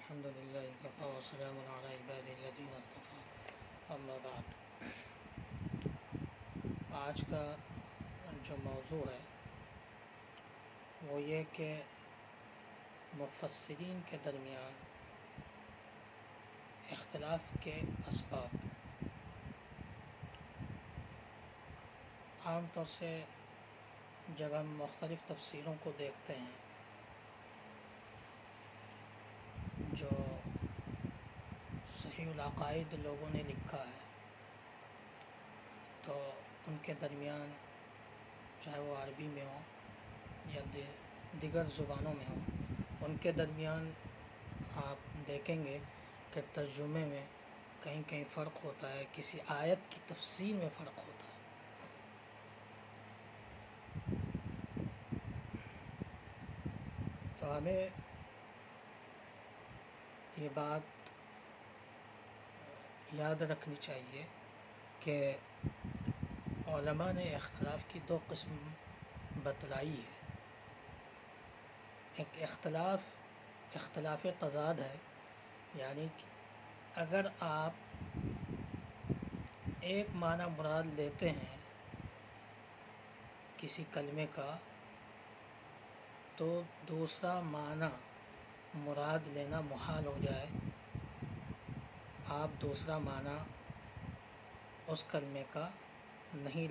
الحمد للہ وکفیٰ وسلام علی عبادہ الذین اصطفیٰ اما بعد۔ آج کا جو موضوع ہے وہ یہ کہ مفسرین کے درمیان اختلاف کے اسباب۔ عام طور سے جب ہم مختلف تفسیروں کو دیکھتے ہیں جو صحیح العقائد لوگوں نے لکھا ہے تو ان کے درمیان چاہے وہ عربی میں ہوں یا دیگر زبانوں میں ہوں، ان کے درمیان آپ دیکھیں گے کہ ترجمے میں کہیں کہیں فرق ہوتا ہے، کسی آیت کی تفسیر میں فرق ہوتا ہے۔ تو ہمیں یہ بات یاد رکھنی چاہیے کہ علماء نے اختلاف کی دو قسم بتلائی ہے۔ ایک اختلاف تضاد ہے، یعنی کہ اگر آپ ایک معنی مراد لیتے ہیں کسی کلمے کا تو دوسرا معنی مراد لینا محال ہو جائے، آپ دوسرا معنی اس کلمے کا نہیں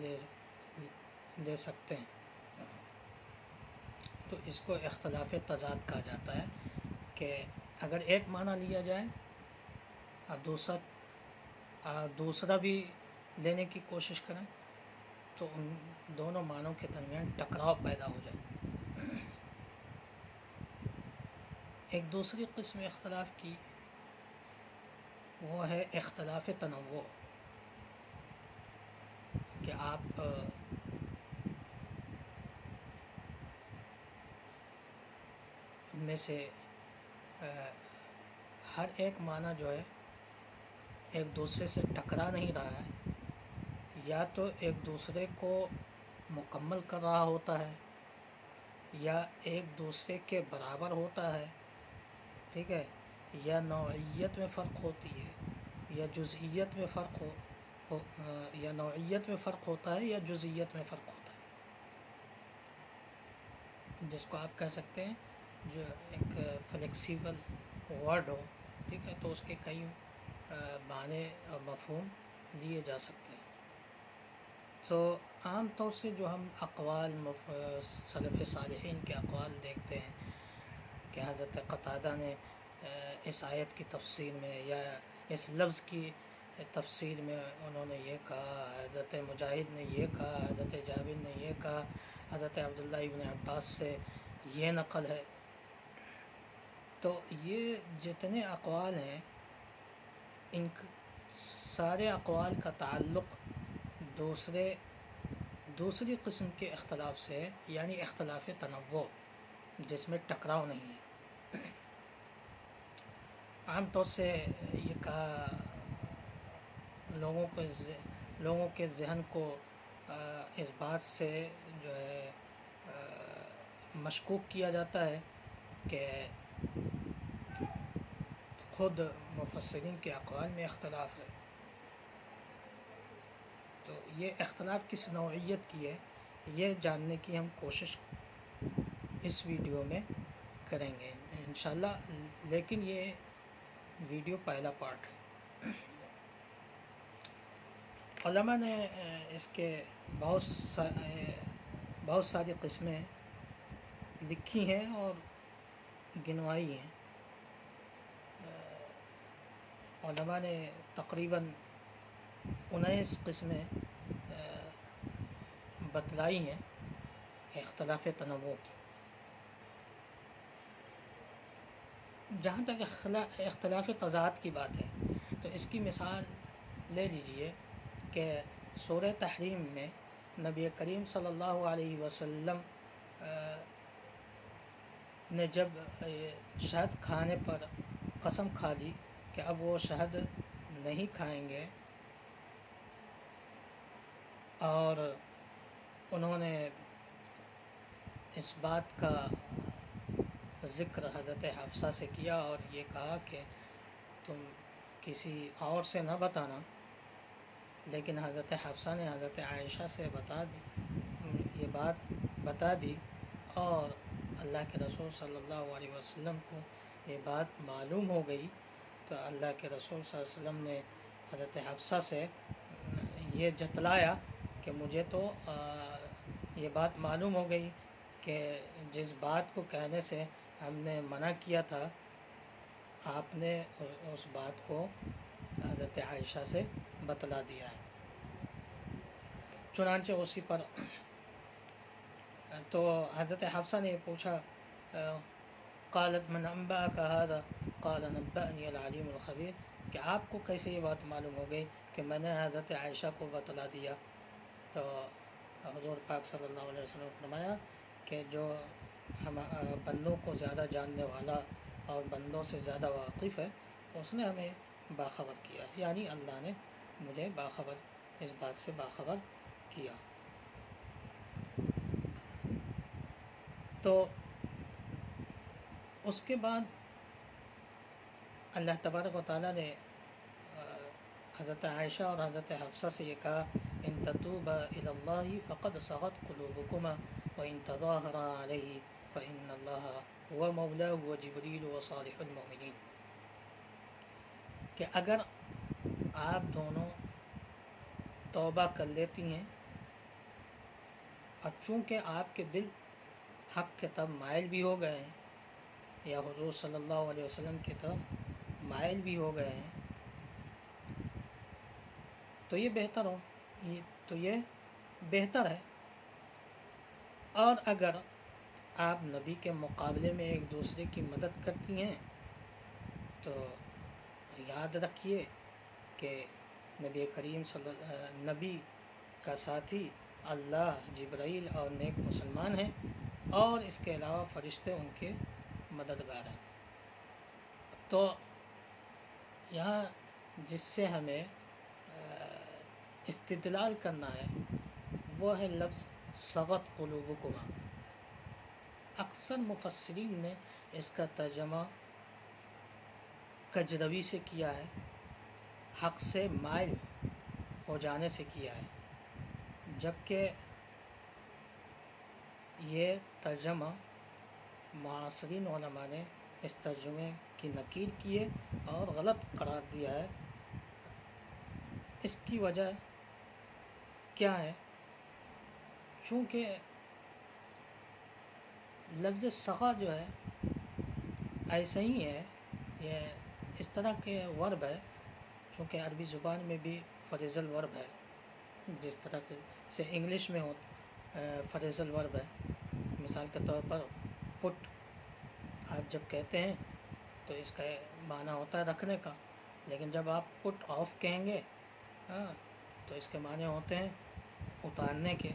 لے سکتے ہیں، تو اس کو اختلاف تضاد کہا جاتا ہے کہ اگر ایک معنی لیا جائے اور دوسرا بھی لینے کی کوشش کریں تو ان دونوں معنوں کے درمیان ٹکراؤ پیدا ہو جائے۔ ایک دوسری قسم اختلاف کی وہ ہے اختلاف تنوع، کہ آپ ان میں سے ہر ایک معنی جو ہے ایک دوسرے سے ٹکرا نہیں رہا ہے، یا تو ایک دوسرے کو مکمل کر رہا ہوتا ہے یا ایک دوسرے کے برابر ہوتا ہے، ٹھیک ہے، یا نوعیت میں فرق ہوتی ہے یا جزئیت میں فرق یا نوعیت میں فرق ہوتا ہے یا جزئیت میں فرق ہوتا ہے، جس کو آپ کہہ سکتے ہیں جو ایک فلیکسیبل ورڈ ہو، ٹھیک ہے، تو اس کے کئی معنی اور مفہوم لیے جا سکتے ہیں۔ تو عام طور سے جو ہم اقوال سلف صالحین کے اقوال دیکھتے ہیں کہ حضرت قتادہ نے اس آیت کی تفسیر میں یا اس لفظ کی تفسیر میں انہوں نے یہ کہا، حضرت مجاہد نے یہ کہا، حضرت جابر نے یہ کہا، حضرت عبداللہ ابن عباس سے یہ نقل ہے، تو یہ جتنے اقوال ہیں ان سارے اقوال کا تعلق دوسری قسم کے اختلاف سے ہے، یعنی اختلاف تنوع، جس میں ٹکراؤ نہیں ہے۔ عام طور سے یہ کہا لوگوں کے ذہن کو اس بات سے جو ہے مشکوک کیا جاتا ہے کہ خود مفسرین کے اقوال میں اختلاف ہے، تو یہ اختلاف کس نوعیت کی ہے یہ جاننے کی ہم کوشش اس ویڈیو میں کریں گے انشاءاللہ، لیکن یہ ویڈیو پہلا پارٹ ہے۔ علماء نے اس کے بہت ساری قسمیں لکھی ہیں اور گنوائی ہیں۔ علماء نے تقریباً 19 قسمیں بتلائی ہیں اختلاف تنوع کی۔ جہاں تک اختلاف تضاد کی بات ہے تو اس کی مثال لے لیجئے کہ سورہ تحریم میں نبی کریم صلی اللہ علیہ وسلم نے جب شہد کھانے پر قسم کھا لی کہ اب وہ شہد نہیں کھائیں گے، اور انہوں نے اس بات کا ذکر حضرت حفصہ سے کیا اور یہ کہا کہ تم کسی اور سے نہ بتانا، لیکن حضرت حفصہ نے حضرت عائشہ سے یہ بات بتا دی، اور اللہ کے رسول صلی اللہ علیہ وسلم کو یہ بات معلوم ہو گئی، تو اللہ کے رسول صلی اللہ علیہ وسلم نے حضرت حفصہ سے یہ جتلایا کہ مجھے تو یہ بات معلوم ہو گئی کہ جس بات کو کہنے سے ہم نے منع کیا تھا، آپ نے اس بات کو حضرت عائشہ سے بتلا دیا ہے۔ چنانچہ اسی پر تو حضرت حفصہ نے پوچھا، قالت من انبأك هذا قال نبأني العلیم الخبیر، کہ آپ کو کیسے یہ بات معلوم ہو گئی کہ میں نے حضرت عائشہ کو بتلا دیا؟ تو حضور پاک صلی اللہ علیہ وسلم نے فرمایا کہ جو ہم بندوں کو زیادہ جاننے والا اور بندوں سے زیادہ واقف ہے، اس نے ہمیں باخبر کیا، یعنی اللہ نے مجھے باخبر، اس بات سے باخبر کیا۔ تو اس کے بعد اللہ تبارک و تعالیٰ نے حضرت عائشہ اور حضرت حفصہ سے یہ کہا، ان تتوبا الی اللہ فقد صغت قلوبکما وان تظاہرا علیہ فان اللہ هو مولاه وجبریل وصالح المؤمنین، کہ اگر آپ دونوں توبہ کر لیتی ہیں، اور چونکہ آپ کے دل حق کے طرف مائل بھی ہو گئے ہیں، یا حضور صلی اللہ علیہ وسلم کی طرف مائل بھی ہو گئے ہیں، تو یہ بہتر ہے۔ اور اگر آپ نبی کے مقابلے میں ایک دوسرے کی مدد کرتی ہیں، تو یاد رکھیے کہ نبی کا ساتھی اللہ، جبرائیل اور نیک مسلمان ہیں، اور اس کے علاوہ فرشتے ان کے مددگار ہیں۔ تو یہاں جس سے ہمیں استدلال کرنا ہے وہ ہے لفظ صغت قلوبکما۔ اکثر مفسرین نے اس کا ترجمہ کجروی سے کیا ہے، حق سے مائل ہو جانے سے کیا ہے، جبکہ یہ ترجمہ معاصرین علماء نے اس ترجمے کی نکیر کی ہے اور غلط قرار دیا ہے۔ اس کی وجہ کیا ہے؟ چونکہ لفظ صغا جو ہے ایسا ہی ہے، یہ اس طرح کے ورب ہے، چونکہ عربی زبان میں بھی فریزل ورب ہے، جس طرح سے انگلش میں فریزل ورب ہے۔ مثال کے طور پر پٹ آپ جب کہتے ہیں تو اس کا معنی ہوتا ہے رکھنے کا، لیکن جب آپ پٹ آف کہیں گے تو اس کے معنی ہوتے ہیں اتارنے کے،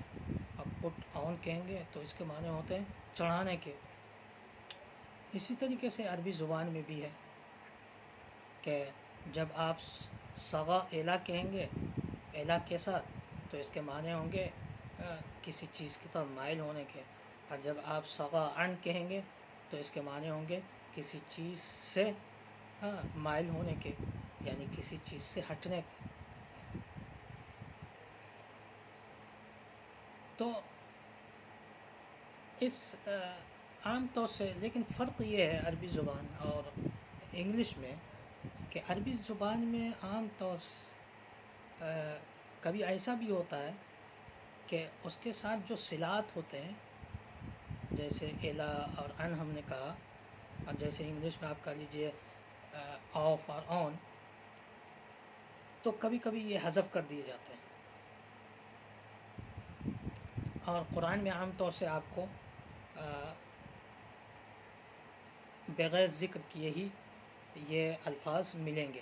اور پٹ آن کہیں گے تو اس کے معنی ہوتے ہیں چڑھانے کے۔ اسی طریقے سے عربی زبان میں بھی ہے کہ جب آپ صغا الا کہیں گے الا کے ساتھ، تو اس کے معنی ہوں گے کسی چیز کی طرف مائل ہونے کے، اور جب آپ صغا عن کہیں گے تو اس کے معنی ہوں گے کسی چیز سے مائل ہونے کے، یعنی کسی چیز سے ہٹنے کے۔ تو اس عام طور سے لیکن فرق یہ ہے عربی زبان اور انگلش میں، کہ عربی زبان میں عام طور سے کبھی ایسا بھی ہوتا ہے کہ اس کے ساتھ جو صلات ہوتے ہیں، جیسے الا اور ان ہم نے کہا، اور جیسے انگلش میں آپ کہہ لیجئے آف اور آن، تو کبھی کبھی یہ حذف کر دیے جاتے ہیں، اور قرآن میں عام طور سے آپ کو بغیر ذکر کیے ہی یہ الفاظ ملیں گے۔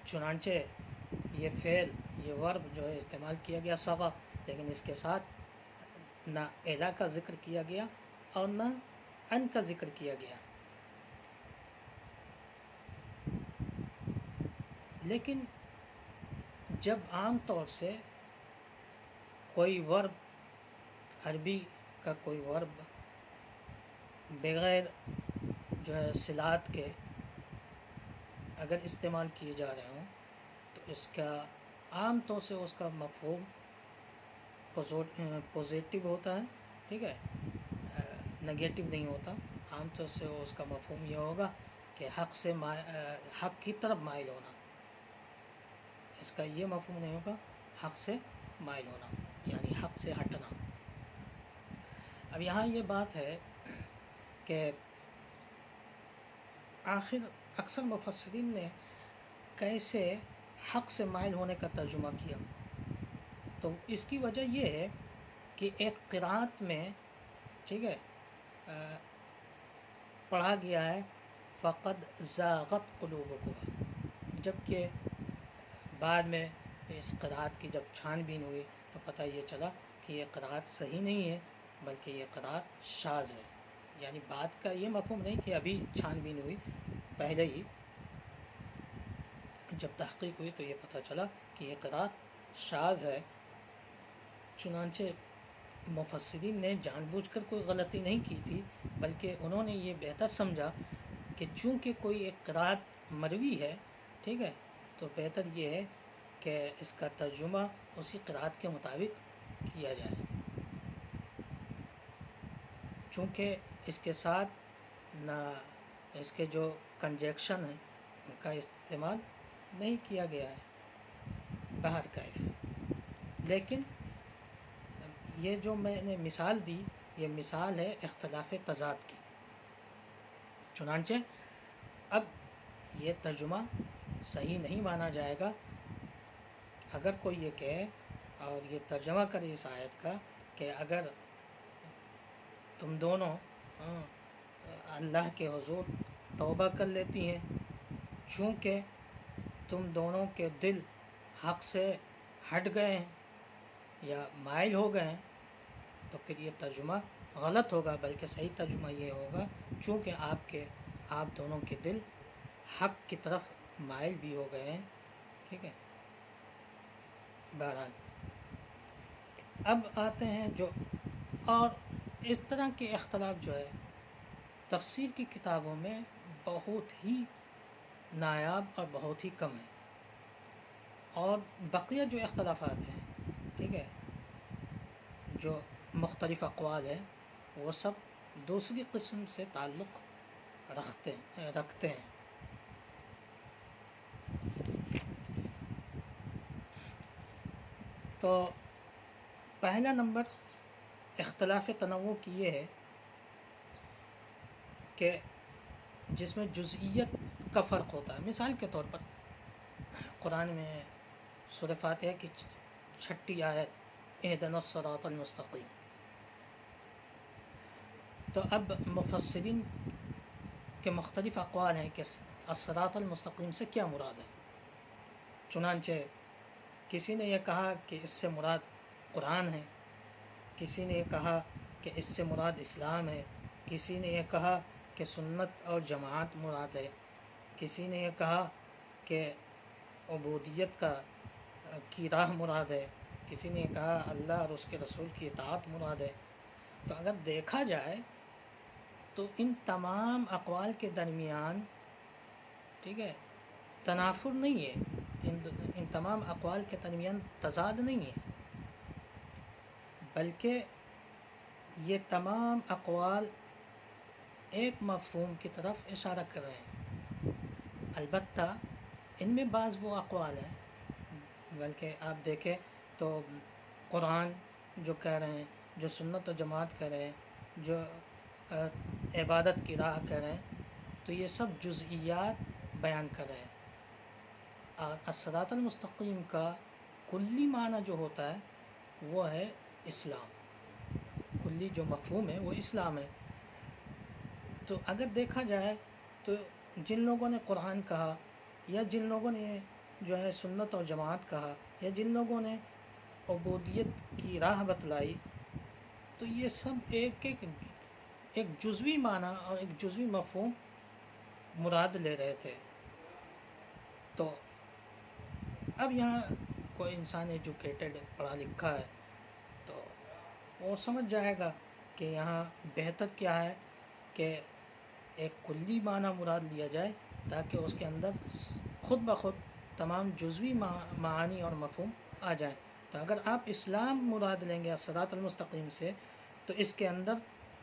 چنانچہ یہ فعل، یہ ورب جو ہے استعمال کیا گیا صغا، لیکن اس کے ساتھ نہ الا کا ذکر کیا گیا اور نہ ان کا ذکر کیا گیا۔ لیکن جب عام طور سے کوئی ورب، عربی کا کوئی ورب بغیر جو ہے صلات کے اگر استعمال کیے جا رہے ہوں تو اس کا عام طور سے اس کا مفہوم پوزیٹیو ہوتا ہے، ٹھیک ہے، نگیٹو نہیں ہوتا. عام طور سے اس کا مفہوم یہ ہوگا کہ حق کی طرف مائل ہونا. اس کا یہ مفہوم نہیں ہوگا حق سے مائل ہونا، یعنی حق سے ہٹنا. اب یہاں یہ بات ہے کہ آخر اکثر مفسرین نے کیسے حق سے مائل ہونے کا ترجمہ کیا. تو اس کی وجہ یہ ہے کہ ایک قرأت میں، ٹھیک ہے، پڑھا گیا ہے فقد زاغت قلوبکم، جبکہ بعد میں اس قرأت کی جب چھان بین ہوئی تو پتہ یہ چلا کہ یہ قرأت صحیح نہیں ہے بلکہ یہ قرأت شاذ ہے. یعنی بات کا یہ مفہوم نہیں کہ ابھی چھان بین ہوئی، پہلے ہی جب تحقیق ہوئی تو یہ پتہ چلا کہ یہ قرأت شاذ ہے. چنانچہ مفسرین نے جان بوجھ کر کوئی غلطی نہیں کی تھی، بلکہ انہوں نے یہ بہتر سمجھا کہ چونکہ کوئی ایک قرأت مروی ہے، ٹھیک ہے، تو بہتر یہ ہے کہ اس کا ترجمہ اسی قرأت کے مطابق کیا جائے، چونکہ اس کے ساتھ نہ اس کے جو کنجیکشن ہیں ان کا استعمال نہیں کیا گیا ہے باہر کیف. لیکن یہ جو میں نے مثال دی یہ مثال ہے اختلاف تضاد کی. چنانچہ اب یہ ترجمہ صحیح نہیں مانا جائے گا اگر کوئی یہ کہے اور یہ ترجمہ کرے اس آیت کا کہ اگر تم دونوں اللہ کے حضور توبہ کر لیتی ہیں چونکہ تم دونوں کے دل حق سے ہٹ گئے ہیں یا مائل ہو گئے ہیں، تو پھر یہ ترجمہ غلط ہوگا. بلکہ صحیح ترجمہ یہ ہوگا چونکہ آپ دونوں کے دل حق کی طرف مائل بھی ہو گئے ہیں، ٹھیک ہے. بہرحال اب آتے ہیں اور اس طرح کے اختلاف جو ہے تفسیر کی کتابوں میں بہت ہی نایاب اور بہت ہی کم ہے. اور بقیہ جو اختلافات ہیں، ٹھیک ہے، جو مختلف اقوال ہیں وہ سب دوسری قسم سے تعلق رکھتے ہیں. تو پہلا نمبر اختلاف تنوع کی یہ ہے کہ جس میں جزئیت کا فرق ہوتا ہے. مثال کے طور پر قرآن میں سورہ فاتحہ کی 6 آیت اہدنا الصراط المستقیم، تو اب مفسرین کے مختلف اقوال ہیں کہ الصراط المستقیم سے کیا مراد ہے. چنانچہ کسی نے یہ کہا کہ اس سے مراد قرآن ہے، کسی نے یہ کہا کہ اس سے مراد اسلام ہے، کسی نے یہ کہا کہ سنت اور جماعت مراد ہے، کسی نے یہ کہا کہ عبودیت کی راہ مراد ہے، کسی نے یہ کہا اللہ اور اس کے رسول کی اطاعت مراد ہے. تو اگر دیکھا جائے تو ان تمام اقوال کے درمیان، ٹھیک ہے، تنافر نہیں ہے، ان تمام اقوال کے درمیان تضاد نہیں ہے، بلکہ یہ تمام اقوال ایک مفہوم کی طرف اشارہ کر رہے ہیں. البتہ ان میں بعض وہ اقوال ہیں، بلکہ آپ دیکھیں تو قرآن جو کہہ رہے ہیں، جو سنت و جماعت کہہ رہے ہیں، جو عبادت کی راہ کہہ رہے ہیں، تو یہ سب جزئیات بیان کر رہے ہیں. اور الصراط المستقیم کا کلی معنی جو ہوتا ہے وہ ہے اسلام، کلی جو مفہوم ہے وہ اسلام ہے. تو اگر دیکھا جائے تو جن لوگوں نے قرآن کہا یا جن لوگوں نے جو ہے سنت اور جماعت کہا یا جن لوگوں نے عبودیت کی راہ بتلائی، تو یہ سب ایک جزوی معنی اور ایک جزوی مفہوم مراد لے رہے تھے. تو اب یہاں کوئی انسان ایجوکیٹڈ پڑھا لکھا ہے تو وہ سمجھ جائے گا کہ یہاں بہتر کیا ہے کہ ایک کلی معنی مراد لیا جائے تاکہ اس کے اندر خود بخود تمام جزوی معانی اور مفہوم آ جائیں. تو اگر آپ اسلام مراد لیں گے صراط المستقیم سے تو اس کے اندر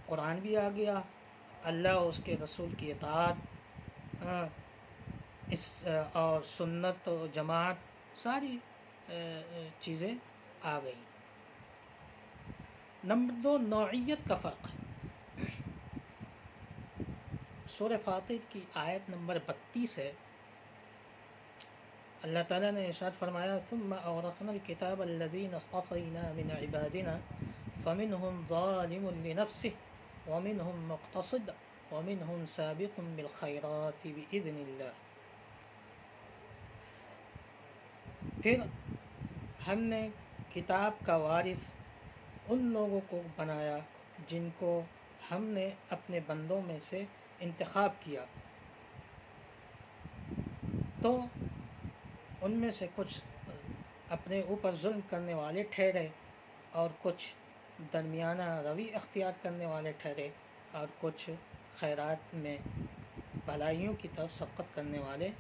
قرآن بھی آ گیا، اللہ اور اس کے رسول کی اطاعت، اس اور سنت و جماعت، ساری چیزیں آ گئیں. نمبر 2، نوعیت کا فرق. سورہ فاطر کی آیت نمبر 32 ہے. اللہ تعالیٰ نے ارشاد فرمایا ثم اورثنا الکتاب الذین اصطفینا من عبادنا فمنهم ظالم لنفسه ومنهم مقتصد ومنهم سابق بالخیرات بإذن اللہ. پھر ہم نے کتاب کا وارث ان لوگوں کو بنایا جن کو ہم نے اپنے بندوں میں سے انتخاب کیا، تو ان میں سے کچھ اپنے اوپر ظلم کرنے والے ٹھہرے اور کچھ درمیانہ روی اختیار کرنے والے ٹھہرے اور کچھ خیرات میں بھلائیوں کی طرف سبقت کرنے والے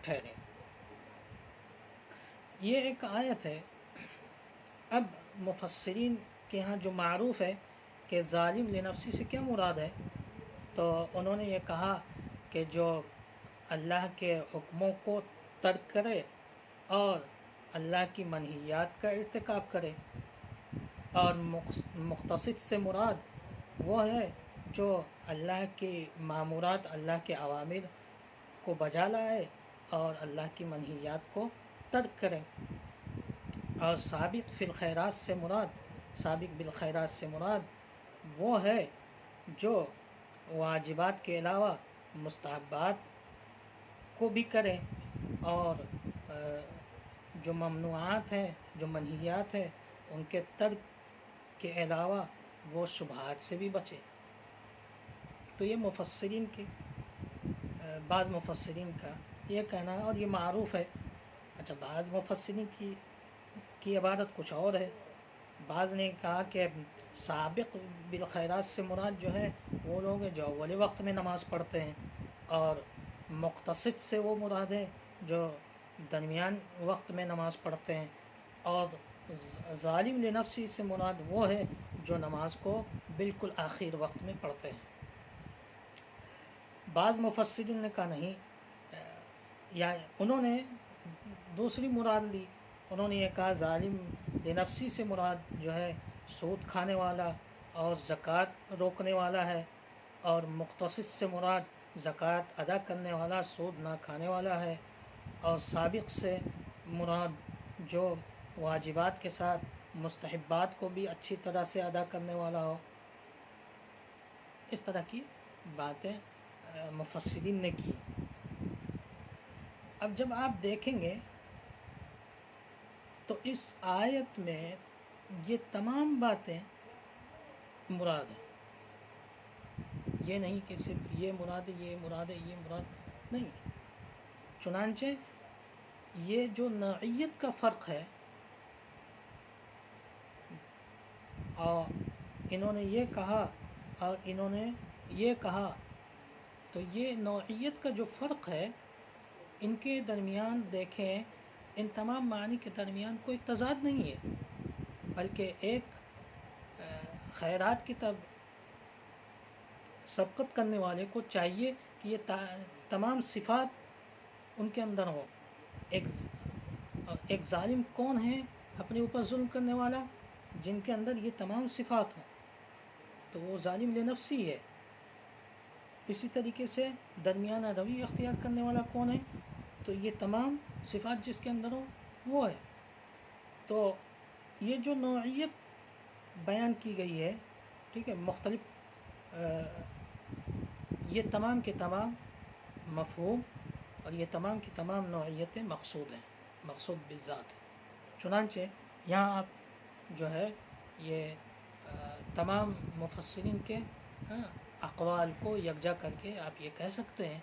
ٹھہرے. یہ ایک آیت ہے. اب مفسرین کے ہاں جو معروف ہے کہ ظالم لنفسی سے کیا مراد ہے، تو انہوں نے یہ کہا کہ جو اللہ کے حکموں کو ترک کرے اور اللہ کی منہیات کا ارتکاب کرے، اور مقتصد سے مراد وہ ہے جو اللہ کے مامورات، اللہ کے اوامر کو بجا لائے اور اللہ کی منہیات کو ترک کرے. اور سابق فی الخیرات سے مراد، سابق بالخیرات سے مراد وہ ہے جو واجبات کے علاوہ مستحبات کو بھی کرے اور جو ممنوعات ہیں، جو منہیات ہیں، ان کے ترک کے علاوہ وہ شبہات سے بھی بچے. تو یہ مفسرین کے بعض مفسرین کا یہ کہنا ہے اور یہ معروف ہے. اچھا، بعض مفسرین کی عبارت کچھ اور ہے. بعض نے کہا کہ سابق بالخیرات سے مراد جو ہے وہ لوگ جو اول وقت میں نماز پڑھتے ہیں، اور مقتصد سے وہ مراد ہے جو درمیان وقت میں نماز پڑھتے ہیں، اور ظالم لنفسی سے مراد وہ ہے جو نماز کو بالکل آخر وقت میں پڑھتے ہیں. بعض مفسرین نے کہا نہیں، یا انہوں نے دوسری مراد لی. انہوں نے یہ کہا ظالم لنفسی سے مراد جو ہے سود کھانے والا اور زکوٰۃ روکنے والا ہے، اور مقتصد سے مراد زکوٰۃ ادا کرنے والا، سود نہ کھانے والا ہے، اور سابق سے مراد جو واجبات کے ساتھ مستحبات کو بھی اچھی طرح سے ادا کرنے والا ہو. اس طرح کی باتیں مفسرین نے کی. اب جب آپ دیکھیں گے تو اس آیت میں یہ تمام باتیں مراد ہیں. یہ نہیں کہ صرف یہ مراد ہے، یہ مراد ہے، یہ مراد نہیں. چنانچہ یہ جو نوعیت کا فرق ہے، اور انہوں نے یہ کہا اور انہوں نے یہ کہا، تو یہ نوعیت کا جو فرق ہے ان کے درمیان دیکھیں، ان تمام معانی کے درمیان کوئی تضاد نہیں ہے، بلکہ ایک خیرات کی طرف سبقت کرنے والے کو چاہیے کہ یہ تمام صفات ان کے اندر ہو. ایک ظالم کون ہے؟ اپنے اوپر ظلم کرنے والا، جن کے اندر یہ تمام صفات ہوں تو وہ ظالم لنفسی ہے. اسی طریقے سے درمیانہ روی اختیار کرنے والا کون ہے؟ تو یہ تمام صفات جس کے اندر ہو وہ ہے. تو یہ جو نوعیت بیان کی گئی ہے، ٹھیک ہے، مختلف، یہ تمام کے تمام مفہوم اور یہ تمام کی تمام نوعیتیں مقصود ہیں، مقصود بالذات ہے. چنانچہ یہاں آپ جو ہے یہ تمام مفسرین کے اقوال کو یکجا کر کے آپ یہ کہہ سکتے ہیں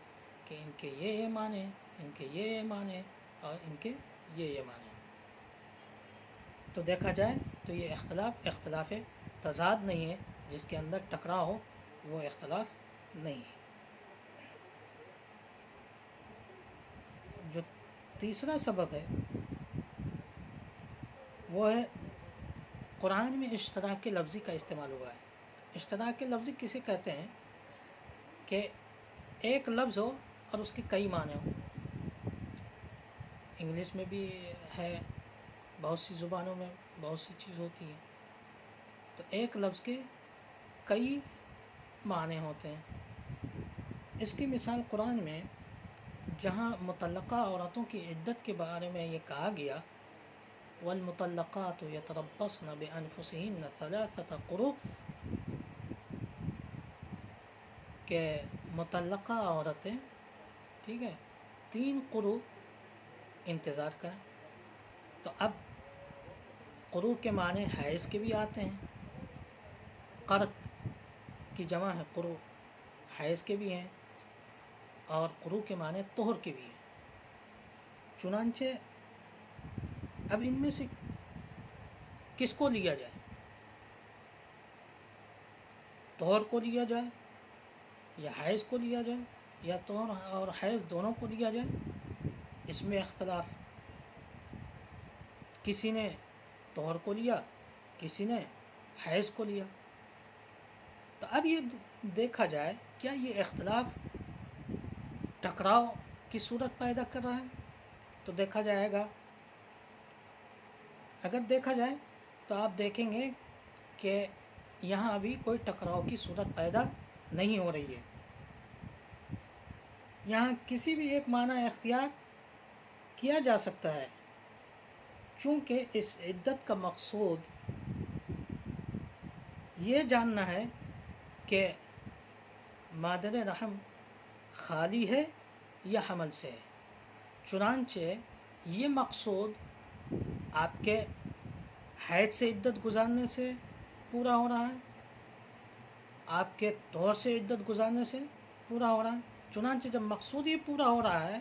کہ ان کے یہ معنی ہیں، ان کے یہ معنی اور ان کے یہ معنی. تو دیکھا جائے تو یہ اختلاف تضاد نہیں ہے، جس کے اندر ٹکراؤ ہو وہ اختلاف نہیں ہے۔ جو تیسرا سبب ہے وہ ہے قرآن میں اشتراک لفظی کا استعمال ہوا ہے۔ اشتراک لفظی کسے کہتے ہیں کہ ایک لفظ ہو اور اس کے کئی معنی ہوں۔ انگلش میں بھی ہے، بہت سی زبانوں میں بہت سی چیز ہوتی ہیں، تو ایک لفظ کے کئی معنی ہوتے ہیں۔ اس کی مثال قرآن میں جہاں مطلقہ عورتوں کی عدت کے بارے میں یہ کہا گیا والمطلقات یتربصن بانفسہن ثلاثۃ قروء، کہ مطلقہ عورتیں ٹھیک ہے 3 قروء انتظار کریں۔ تو اب قروء کے معنی حیض کے بھی آتے ہیں، قرء کی جمع ہے قروء، حیض کے بھی ہیں، اور قروء کے معنی طہر کے بھی ہیں۔ چنانچہ اب ان میں سے کس کو لیا جائے؟ طہر کو لیا جائے یا حیض کو لیا جائے، یا طہر اور حیض دونوں کو لیا جائے؟ اس میں اختلاف، کسی نے طہر کو لیا، کسی نے حیض کو لیا۔ تو اب یہ دیکھا جائے کیا یہ اختلاف ٹکراؤ کی صورت پیدا کر رہا ہے؟ تو دیکھا جائے گا، اگر دیکھا جائے تو آپ دیکھیں گے کہ یہاں ابھی کوئی ٹکراؤ کی صورت پیدا نہیں ہو رہی ہے۔ یہاں کسی بھی ایک معنی اختیار کیا جا سکتا ہے، چونکہ اس عدت کا مقصود یہ جاننا ہے کہ مادر رحم خالی ہے یا حمل سے ہے۔ چنانچہ یہ مقصود آپ کے حیض سے عدت گزارنے سے پورا ہو رہا ہے، آپ کے طہر سے عدت گزارنے سے پورا ہو رہا ہے۔ چنانچہ جب مقصود یہ پورا ہو رہا ہے،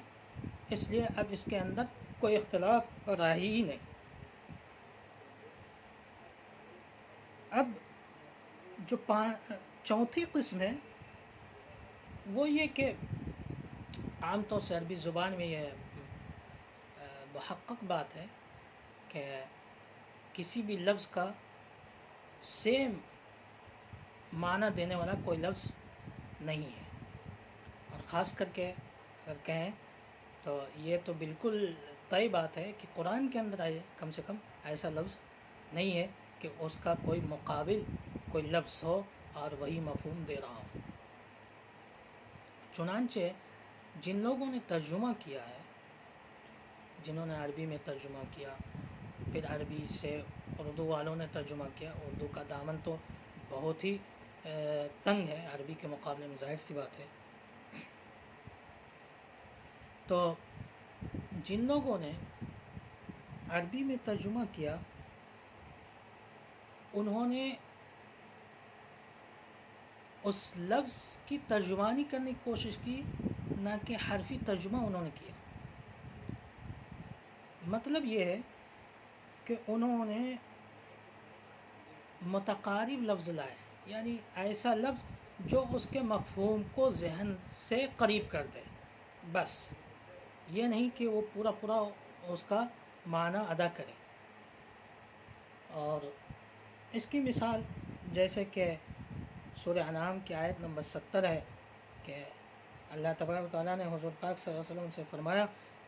اس لیے اب اس کے اندر کوئی اختلاف رہا ہی نہیں۔ اب جو چوتھی قسم ہے وہ یہ کہ عام طور سے عربی زبان میں یہ محقق بات ہے کہ کسی بھی لفظ کا سیم معنی دینے والا کوئی لفظ نہیں ہے، اور خاص کر کے اگر کہیں تو یہ تو بالکل طے بات ہے کہ قرآن کے اندر کم سے کم ایسا لفظ نہیں ہے کہ اس کا کوئی مقابل کوئی لفظ ہو اور وہی مفہوم دے رہا ہو۔ چنانچہ جن لوگوں نے ترجمہ کیا ہے، جنہوں نے عربی میں ترجمہ کیا، پھر عربی سے اردو والوں نے ترجمہ کیا، اردو کا دامن تو بہت ہی تنگ ہے عربی کے مقابلے میں، ظاہر سی بات ہے۔ تو جن لوگوں نے عربی میں ترجمہ کیا انہوں نے اس لفظ کی ترجمانی کرنے کی کوشش کی، نہ کہ حرفی ترجمہ انہوں نے کیا۔ مطلب یہ ہے کہ انہوں نے متقارب لفظ لائے، یعنی ایسا لفظ جو اس کے مفہوم کو ذہن سے قریب کر دے، بس یہ نہیں کہ وہ پورا اس کا معنی ادا کرے۔ اور اس کی مثال جیسے کہ سورہ انعام کی آیت نمبر 70 ہے کہ اللہ تبارک و تعالیٰ نے حضور پاک صلی اللہ علیہ وسلم سے فرمایا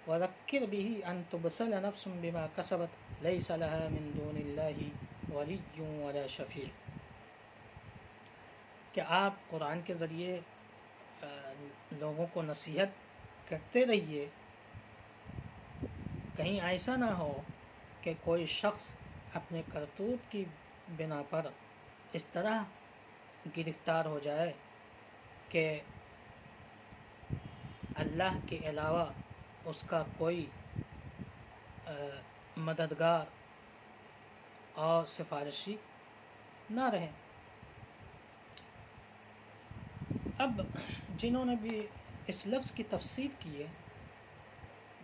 وَذَكِّرْ بِهِ أَن تُبْصَلَ نَفْسٌ بِمَا كَسَبَتْ لَيْسَ لَهَا مِن دُونِ اللَّهِ وَلِيٌّ وَلَا شَفِيعٌ، کہ آپ قرآن کے ذریعے لوگوں کو نصیحت کرتے رہیے، کہیں ایسا نہ ہو کہ کوئی شخص اپنے کرتوت کی بنا پر اس طرح گرفتار ہو جائے کہ اللہ کے علاوہ اس کا کوئی مددگار اور سفارشی نہ رہے۔ اب جنہوں نے بھی اس لفظ کی تفسیر کی ہے،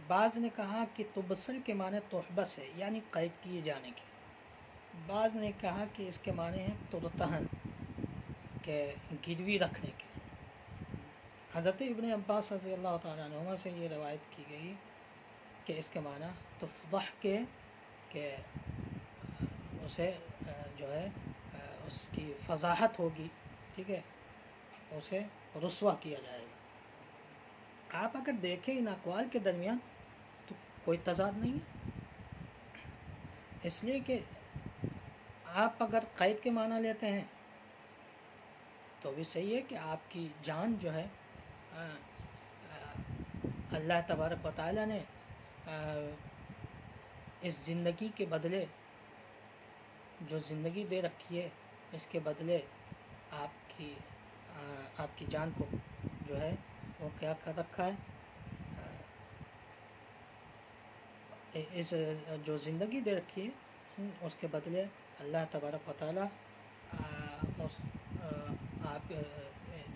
بعض نے کہا کہ تبصل کے معنی تحبس ہے، یعنی قید کیے جانے کے، بعض نے کہا کہ اس کے معنی ہے ترتہن، کہ گروی رکھنے کے، حضرت ابن عباس رضی اللہ تعالیٰ عنہما سے یہ روایت کی گئی کہ اس کے معنی تفضح کے کہ اسے جو ہے اس کی فضاحت ہوگی، ٹھیک ہے، اسے رسوا کیا جائے گا۔ آپ اگر دیکھیں ان اقوال کے درمیان تو کوئی تضاد نہیں ہے، اس لیے کہ آپ اگر قید کے معنی لیتے ہیں تو بھی صحیح ہے کہ آپ کی جان جو ہے اللہ تبارک و تعالیٰ نے اس زندگی کے بدلے جو زندگی دے رکھی ہے اس کے بدلے آپ کی جان کو جو ہے وہ کیا کر رکھا ہے، اس جو زندگی دے رکھی ہے اس کے بدلے اللہ تبارک و تعالیٰ آپ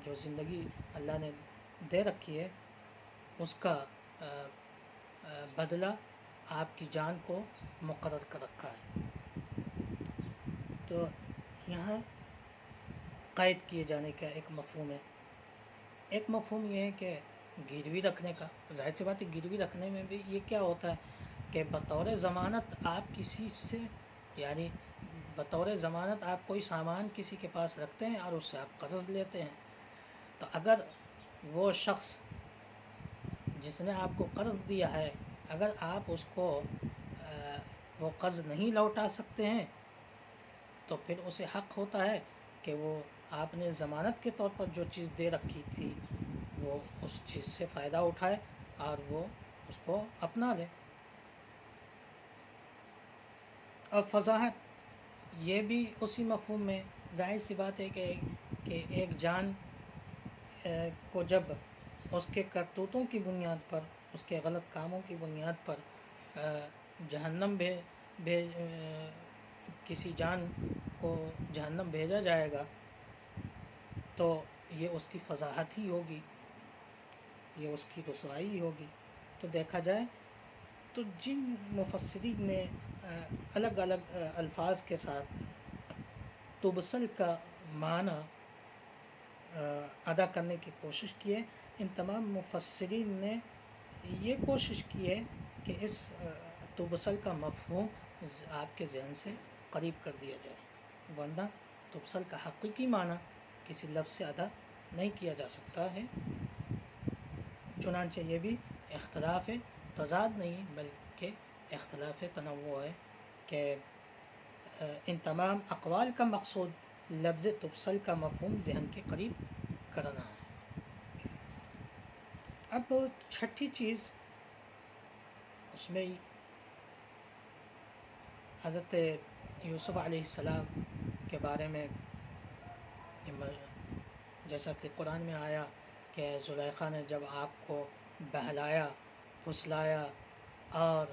جو زندگی اللہ نے دے رکھی ہے اس کا بدلہ آپ کی جان کو مقرر کر رکھا ہے۔ تو یہاں قید کیے جانے کا ایک مفہوم ہے، ایک مفہوم یہ ہے کہ گروی رکھنے کا۔ ظاہر سی بات ہے گروی رکھنے میں بھی یہ کیا ہوتا ہے کہ بطور ضمانت آپ کسی سے، یعنی بطور ضمانت آپ کوئی سامان کسی کے پاس رکھتے ہیں اور اس سے آپ قرض لیتے ہیں، تو اگر وہ شخص جس نے آپ کو قرض دیا ہے اگر آپ اس کو وہ قرض نہیں لوٹا سکتے ہیں تو پھر اسے حق ہوتا ہے کہ وہ آپ نے ضمانت کے طور پر جو چیز دے رکھی تھی وہ اس چیز سے فائدہ اٹھائے اور وہ اس کو اپنا لے۔ اور فضاحت یہ بھی اسی مفہوم میں، ظاہر سی بات ہے کہ ایک جان کو جب اس کے کرتوتوں کی بنیاد پر، اس کے غلط کاموں کی بنیاد پر جہنم کسی جان کو جہنم بھیجا جائے گا تو یہ اس کی فضاحت ہی ہوگی، یہ اس کی رسوائی ہی ہوگی۔ تو دیکھا جائے تو جن مفسرین نے الگ الگ الفاظ کے ساتھ تبصل کا معنی ادا کرنے کی کوشش کی ہے، ان تمام مفسرین نے یہ کوشش کی ہے کہ اس تبصل کا مفہوم آپ کے ذہن سے قریب کر دیا جائے، ورنہ تبصل کا حقیقی معنی کسی لفظ سے ادا نہیں کیا جا سکتا ہے۔ چنانچہ یہ بھی اختلاف تضاد نہیں بلکہ اختلاف تنوع ہے کہ ان تمام اقوال کا مقصود لفظ تفصل کا مفہوم ذہن کے قریب کرنا ہے۔ اب چھٹی چیز اس میں حضرت یوسف علیہ السلام کے بارے میں جیسا کہ قرآن میں آیا کہ زلیخا نے جب آپ کو بہلایا پھسلایا اور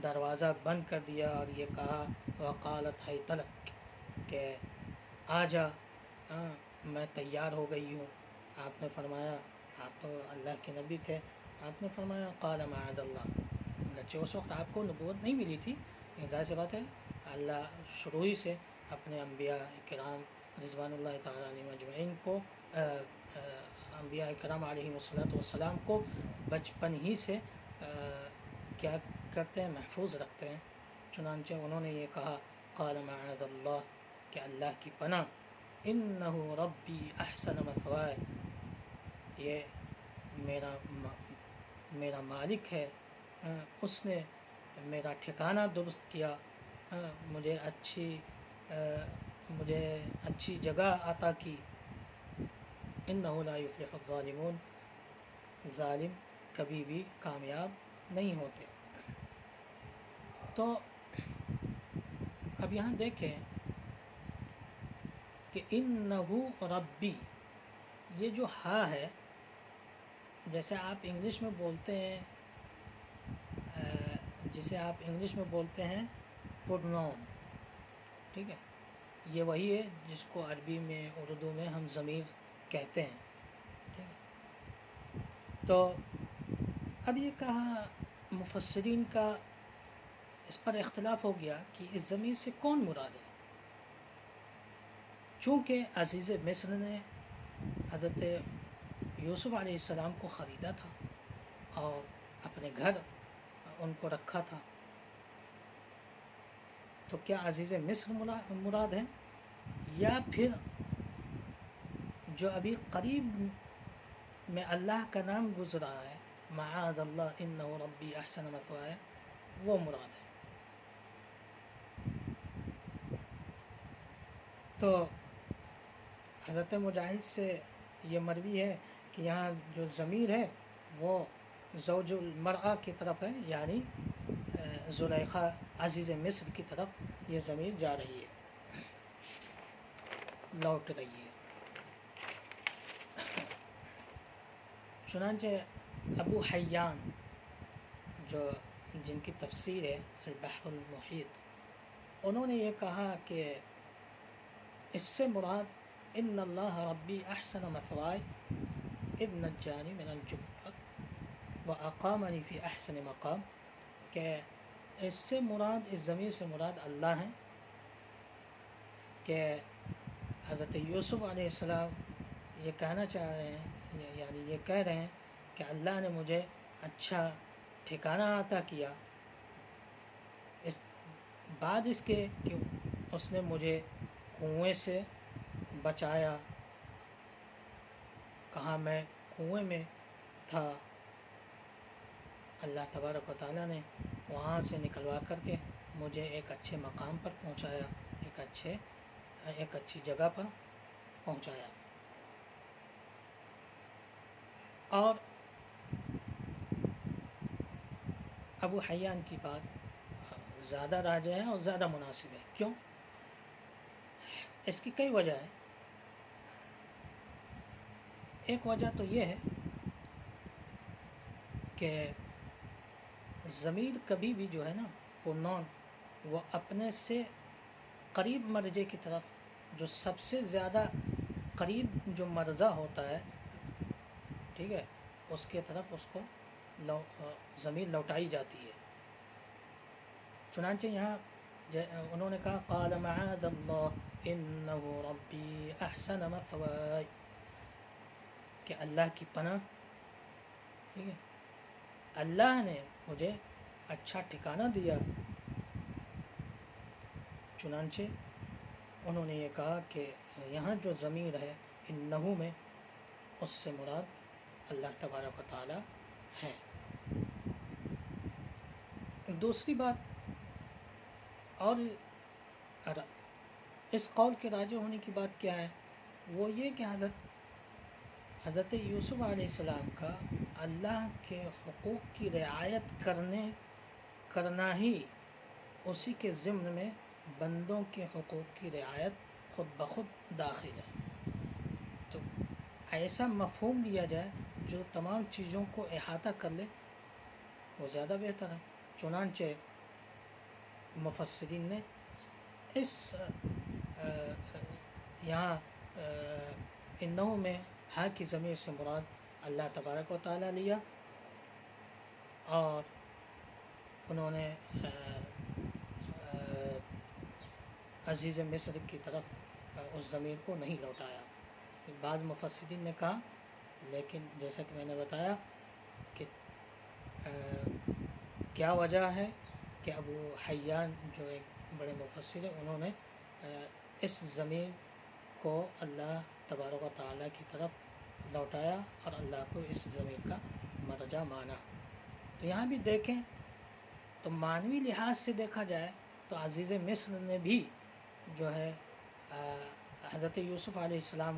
دروازہ بند کر دیا اور یہ کہا وقالت حیت لک کہ آجا، میں تیار ہو گئی ہوں، آپ نے فرمایا، آپ تو اللہ کے نبی تھے، آپ نے فرمایا قال معاذ اللہ، اگرچہ اس وقت آپ کو نبوت نہیں ملی تھی، لیکن ظاہر سی بات ہے اللہ شروع ہی سے اپنے انبیاء کرام رضوان اللہ تعالیٰ علیہم اجمعین کو انبیاء کرام علیہم السلام کو بچپن ہی سے کیا کرتے ہیں، محفوظ رکھتے ہیں۔ چنانچہ انہوں نے یہ کہا قال معاذ اللہ کہ اللہ کی پناہ، انہ ربی احسن مثوائے، یہ میرا مالک ہے، اس نے میرا ٹھکانہ درست کیا، مجھے اچھی جگہ عطا کی، انہ لا یفلح الظالمون، ظالم کبھی بھی کامیاب نہیں ہوتے۔ تو اب یہاں دیکھیں کہ انہ ربی، یہ جو ہا ہے، جیسے آپ انگلش میں بولتے ہیں، جسے آپ انگلش میں بولتے ہیں پروناؤن، ٹھیک ہے، یہ وہی ہے جس کو عربی میں اردو میں ہم ضمیر کہتے ہیں، ٹھیک ہے۔ تو اب یہ کہا مفسرین کا اس پر اختلاف ہو گیا کہ اس ضمیر سے کون مراد ہے، چونکہ عزیز مصر نے حضرت یوسف علیہ السلام کو خریدا تھا اور اپنے گھر ان کو رکھا تھا، تو کیا عزیز مصر مراد ہے، یا پھر جو ابھی قریب میں اللہ کا نام گزرا ہے معاذ اللہ انہ ربی احسن مثوایا، وہ مراد ہے؟ تو حضرت مجاہد سے یہ مروی ہے کہ یہاں جو ضمیر ہے وہ زوج المرأہ کی طرف ہے، یعنی زلیخا عزیز مصر کی طرف یہ ضمیر جا رہی ہے، لوٹ رہی ہے۔ چنانچہ ابو حیان جن کی تفسیر ہے البحر المحیط، انہوں نے یہ کہا کہ اس سے مراد ان اللہ ربی احسن مثواي اذ نجانی من الجب واقامنی فی احسن مقام، کہ اس سے مراد، اس ضمیر سے مراد اللہ ہیں، کہ حضرت یوسف علیہ السلام یہ کہنا چاہ رہے ہیں، یعنی یہ کہہ رہے ہیں کہ اللہ نے مجھے اچھا ٹھکانہ عطا کیا، اس بعد اس کے کہ اس نے مجھے کنویں سے بچایا، کہاں میں کنویں میں تھا، اللہ تبارک و تعالیٰ نے وہاں سے نکلوا کر کے مجھے ایک اچھے مقام پر پہنچایا، ایک اچھی جگہ پر پہنچایا۔ اور ابو حیان کی بات زیادہ راجح ہے اور زیادہ مناسب ہے۔ کیوں؟ اس کی کئی وجہ ہے۔ ایک وجہ تو یہ ہے کہ ضمیر کبھی بھی جو ہے نا پرنون، وہ اپنے سے قریب مرجع کی طرف، جو سب سے زیادہ قریب جو مرجع ہوتا ہے، ٹھیک ہے، اس کے طرف اس کو ضمیر لوٹائی جاتی ہے۔ چنانچہ یہاں انہوں نے کہا قال معاذ اللہ انہ ربی احسن مثواي، کہ اللہ کی پناہ، ٹھیک ہے، اللہ نے مجھے اچھا ٹھکانہ دیا۔ چنانچہ انہوں نے یہ کہا کہ یہاں جو ضمیر ہے انہو میں، اس سے مراد اللہ تبارک و تعالی ہے۔ دوسری بات اور اس قول کے راجح ہونے کی بات کیا ہے، وہ یہ کہ حضرت یوسف علیہ السلام کا اللہ کے حقوق کی رعایت کرنا ہی اسی کے ضمن میں بندوں کے حقوق کی رعایت خود بخود داخل ہے۔ تو ایسا مفہوم لیا جائے جو تمام چیزوں کو احاطہ کر لے، وہ زیادہ بہتر ہے۔ چنانچہ مفسرین نے اس یہاں انہو میں ہاں کی ضمیر سے مراد اللہ تبارک و تعالیٰ لیا، اور انہوں نے عزیز مصر کی طرف اس ضمیر کو نہیں لوٹایا۔ بعض مفسرین نے کہا، لیکن جیسا کہ میں نے بتایا کہ کیا وجہ ہے کہ ابو حیان جو ایک بڑے مفسر ہیں، انہوں نے اس ضمیر کو اللہ تبارک و تعالیٰ کی طرف لوٹایا اور اللہ کو اس ضمیر کا مرجع مانا۔ تو یہاں بھی دیکھیں تو معنوی لحاظ سے دیکھا جائے تو عزیز مصر نے بھی جو ہے حضرت یوسف علیہ السلام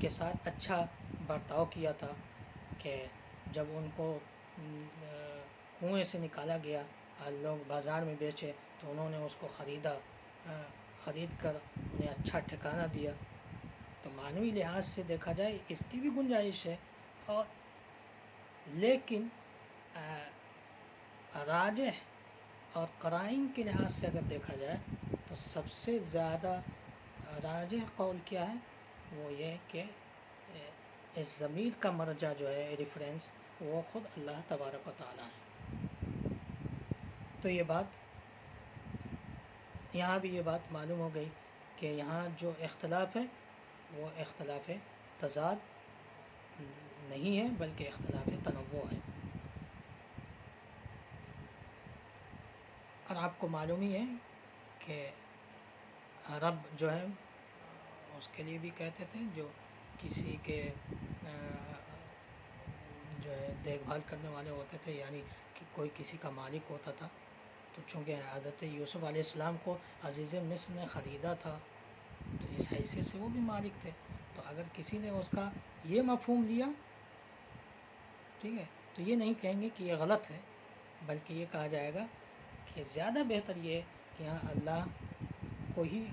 کے ساتھ اچھا برتاؤ کیا تھا، کہ جب ان کو کنویں سے نکالا گیا اور لوگ بازار میں بیچے تو انہوں نے اس کو خرید کر انہیں اچھا ٹھکانہ دیا۔ تو معنوی لحاظ سے دیکھا جائے اس کی بھی گنجائش ہے، اور لیکن راجح اور قرائن کے لحاظ سے اگر دیکھا جائے تو سب سے زیادہ راجح قول کیا ہے، وہ یہ کہ اس ضمیر کا مرجع جو ہے ریفرنس، وہ خود اللہ تبارک و تعالیٰ ہے۔ تو یہ بات یہاں بھی یہ بات معلوم ہو گئی کہ یہاں جو اختلاف ہے وہ اختلاف تضاد نہیں ہے بلکہ اختلاف تنوع ہے۔ اور آپ کو معلوم ہی ہے کہ عرب جو ہے اس کے لیے بھی کہتے تھے جو کسی کے جو ہے دیکھ بھال کرنے والے ہوتے تھے، یعنی کہ کوئی کسی کا مالک ہوتا تھا، تو چونکہ حضرت یوسف علیہ السلام کو عزیز مصر نے خریدا تھا تو اس حیثیت سے وہ بھی مالک تھے، تو اگر کسی نے اس کا یہ مفہوم لیا، ٹھیک ہے، تو یہ نہیں کہیں گے کہ یہ غلط ہے، بلکہ یہ کہا جائے گا کہ زیادہ بہتر یہ ہے کہ ہاں اللہ کو ہی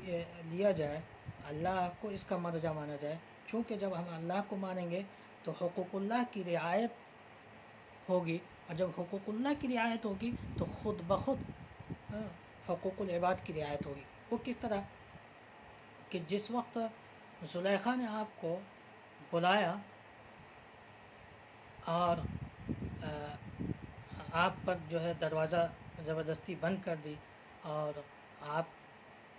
لیا جائے، اللہ کو اس کا مرجع مانا جائے، چونکہ جب ہم اللہ کو مانیں گے تو حقوق اللہ کی رعایت ہوگی، اور جب حقوق اللہ کی رعایت ہوگی تو خود بخود حقوق العباد کی رعایت ہوگی۔ وہ کس طرح کہ جس وقت زلیخا نے آپ کو بلایا اور آپ پر جو ہے دروازہ زبردستی بند کر دی اور آپ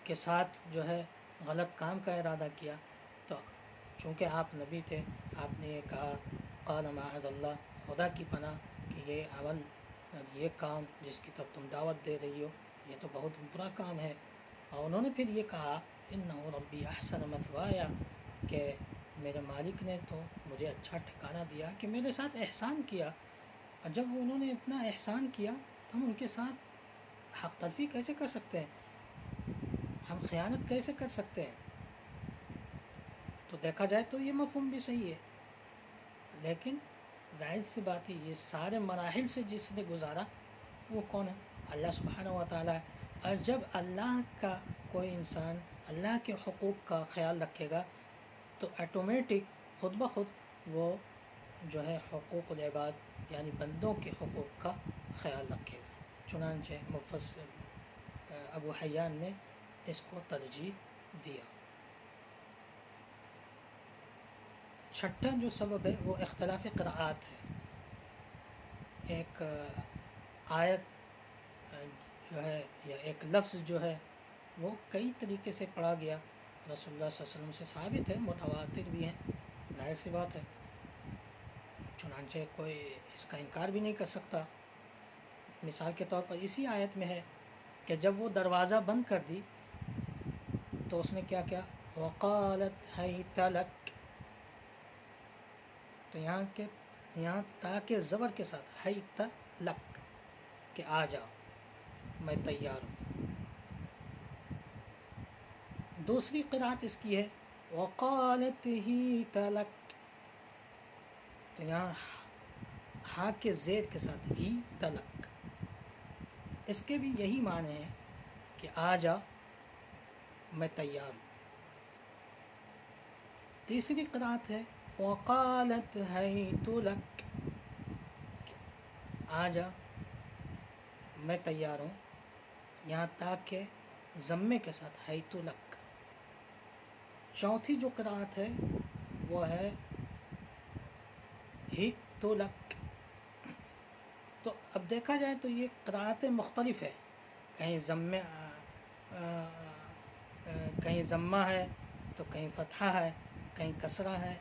کے ساتھ جو ہے غلط کام کا ارادہ کیا، تو چونکہ آپ نبی تھے، آپ نے یہ کہا قال معاذ اللہ، خدا کی پناہ کہ یہ عمل، یہ کام جس کی طرف تم دعوت دے رہی ہو یہ تو بہت برا کام ہے۔ اور انہوں نے پھر یہ کہا انہ ربی احسن مثوایا، کہ میرے مالک نے تو مجھے اچھا ٹھکانہ دیا کہ میرے ساتھ احسان کیا، اور جب انہوں نے اتنا احسان کیا تو ہم ان کے ساتھ حق تلفی کیسے کر سکتے ہیں، ہم خیانت کیسے کر سکتے ہیں؟ تو دیکھا جائے تو یہ مفہوم بھی صحیح ہے، لیکن ظاہر سی بات ہے یہ سارے مراحل سے جس نے گزارا وہ کون ہے؟ اللہ سبحانہ و تعالیٰ ہے۔ اور جب اللہ کا کوئی انسان اللہ کے حقوق کا خیال رکھے گا تو آٹومیٹک خود بخود وہ جو ہے حقوق العباد یعنی بندوں کے حقوق کا خیال رکھے گا، چنانچہ مفسر ابو حیان نے اس کو ترجیح دیا۔ چھٹا جو سبب ہے وہ اختلاف قراءات ہے۔ ایک آیت جو ہے یا ایک لفظ جو ہے وہ کئی طریقے سے پڑھا گیا، رسول اللہ صلی اللہ علیہ وسلم سے ثابت ہے، متواتر بھی ہیں، ظاہر سی بات ہے، چنانچہ کوئی اس کا انکار بھی نہیں کر سکتا۔ مثال کے طور پر اسی آیت میں ہے کہ جب وہ دروازہ بند کر دی تو اس نے کیا کیا؟ وقالت حیت لک، تو یہاں تا کے زبر کے ساتھ حیت لک، کہ آ جاؤ میں تیار ہوں۔ دوسری قرأت اس کی ہے وقالت ہیت لک، تو یہاں ہا کے زیر کے ساتھ ہی تلک، اس کے بھی یہی معنی ہے کہ آ جا میں تیار ہوں۔ تیسری قرأت ہے وقالت حیت لک، آ جا میں تیار ہوں، یہاں تاکہ ضمے کے ساتھ حیت لک۔ چوتھی جو قرأت ہے وہ ہے ہیت لک۔ تو اب دیکھا جائے تو یہ قرأتیں مختلف ہے، کہیں کہیں ضمہ ہے تو کہیں فتحہ ہے، کہیں کسرہ ہے،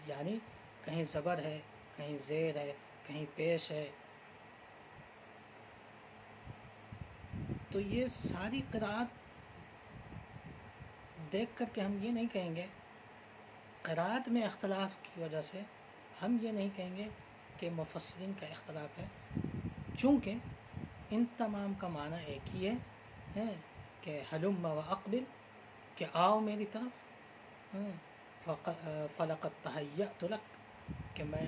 یعنی کہیں زبر ہے، کہیں زیر ہے، کہیں پیش ہے۔ تو یہ ساری قرأت دیکھ کر کے ہم یہ نہیں کہیں گے، قرأت میں اختلاف کی وجہ سے ہم یہ نہیں کہیں گے کہ مفسرین کا اختلاف ہے، چونکہ ان تمام کا معنی ایک ہی ہے کہ حلم و اقبل، کہ آؤ میری طرف، فلقد تہیأت لک، کہ میں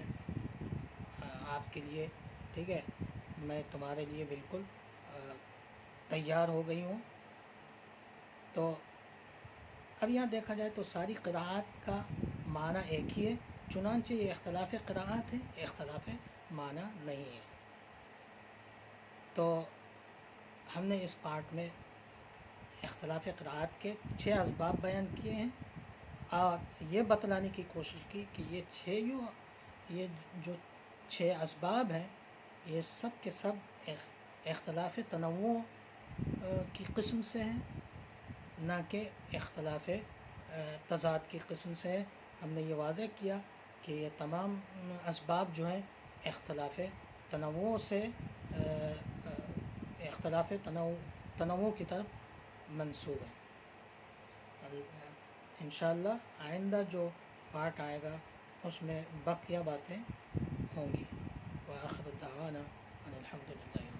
آپ کے لیے، ٹھیک ہے، میں تمہارے لیے بالکل تیار ہو گئی ہوں۔ تو اب یہاں دیکھا جائے تو ساری قرأت کا معنی ایک ہی ہے، چنانچہ یہ اختلاف قرأت ہے، اختلاف معنی نہیں ہے۔ تو ہم نے اس پارٹ میں اختلاف قرأت کے 6 اسباب بیان کیے ہیں اور یہ بتلانے کی کوشش کی کہ یہ جو 6 اسباب ہیں یہ سب کے سب اختلاف تنوع کی قسم سے ہیں، نہ کہ اختلاف تضاد کی قسم سے ہے۔ ہم نے یہ واضح کیا کہ یہ تمام اسباب جو ہیں اختلاف تنوع سے اختلاف تنوع کی طرف منسوب ہے. انشاءاللہ آئندہ جو پارٹ آئے گا اس میں بقیہ باتیں ہوں گی. وآخر دعوانا ان الحمد للہ.